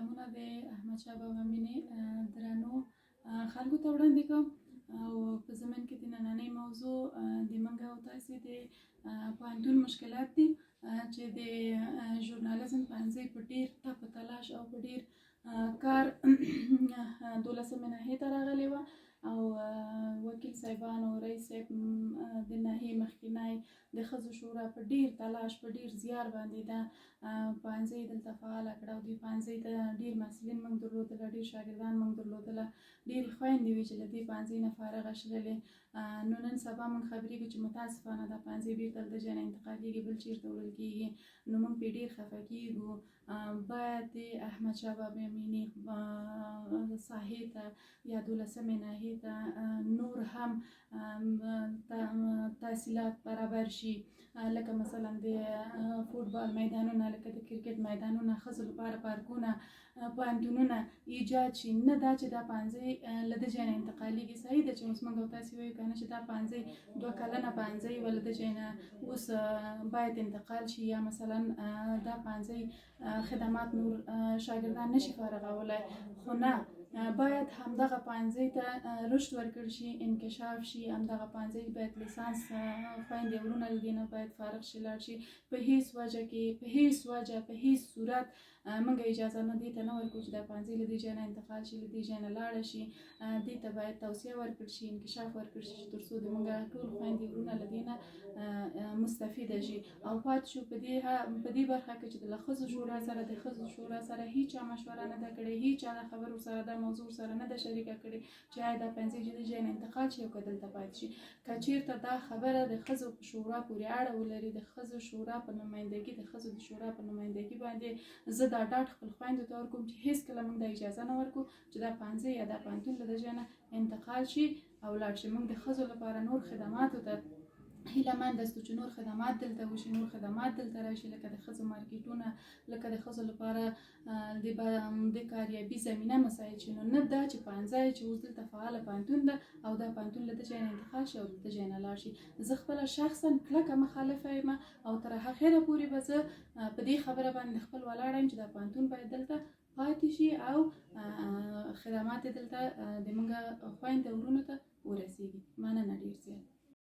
سلامونه د احمدشاه بابا مینې درنو خلکو ته وړاندې کوم او په زمن کې د نننۍ موضوع د منګ او تاسې د پوهنتون مشکلات دي چې د ژورنالیزم پوهنځي په ډیر تپه تلاش او په ډیر کار 12مې ناحیې ته راغلې وه او وکیل صاحبانو رئیس صاحب د ناحیې مخکینی د ښځو شورا په ډیر تلاش په ډیر زیار باندې دا پوهنځي دلته فعاله کړه او دې پوهنځي ته ډیر محصلین موږ درلودله ډیر شاګردان موږ درلودله ډېرې خویندې وې چې له دې پوهنځي نه فارغه شولې نو نن سبا موږ خبرېږو چې متاسفانه دا پوهنځي بېرته له دې ځای نه انتقالېږي بل چېرته وړل کېږي نو موږ پرې ډېر خفه کېږو باید د احمدشاه بابا مینې ساحې ته یا 12مې ناحیې ته نور هم تحصیلات برابر شي لکه مثلا د فوټبال میدانونه لکه د کرکټ میدانونه ښځو لپاره پارکونه پوهنتونونه ایجاد شي نه دا چې دا پوهنځی له دې ځای نه انتقالېږي صحیح ده چې اوس موږ او تاسې وایو که نه چې دا پوهنځی 2 کلنه پوهنځی و له دې ځای نه اوس باید انتقال شي یا مثلا دا پوهنځی خدمات نور شاګردان نشي فارغولی خو نه باید همدغه پوهنځي ته رشد ورکړل شي انکشاف شي همدغه پوهنځي باید لیسانس خویندې وروڼه له دې نه باید فارغ شي لاړ شي په هیڅ وجه کې په هیڅ وجه په هیڅ صورت موږ اجازه نه دې ته نه ورکوو چې دا پوهنځي له دې ځای نه انتقال شي له دې ځای نه لاړه شي دې ته باید توصیه ورکړل شي انکشاف ورکړل شي تر څو د موږ ټول خویندې وروڼه له دې نه مستفیده شي او پاتې شو په دې برخه کې چې د ښځو شورا سره د ښځو شورا سره هیچا مشوره نه ده کړې هیچا د خبرو سره دا موضوع سره نه ده شریکه کړې چې آیا دا پوهنځي چې د ځای نه انتقال شي او که دلته پاتې شي که چېرته دا خبره د ښځو په شورا پورې اړه ولري د ښځو شورا په نمایندګي د ښځو د شورا په نمایندګي باندې زه دا ډاډ خپل خویندو ته ورکوم چې هېڅکله موږ دا اجازه نه ورکوو چې دا پوهنځی یا دا پوهنتون له دې ځای نه انتقال شي او لاړ شي موږ د ښځو لپاره نور خدماتو ته هیله مند یاستو چې نور خدمات دلته وشي نور خدمات دلته راشي لکه د ښځو مارکیټونه لکه د ښځو لپاره د کاریابي زمینه مساعد شي نو نه دا چې پوهنځی چې اوس دلته فعاله پوهنتون ده او دا پوهنتون له دې ځای نه انتقال شي او د دې ځای نه لاړ شي زه خپله شخصا کلکه مخالفه یم او تر اخره پورې به زه په دې خبره باندې خپل ولاړه یم چې دا پوهنتون باید دلته پاتې شي او خدمات دلته د موږ خویندو وروڼو ته ورسیږي مننه ډېر زیات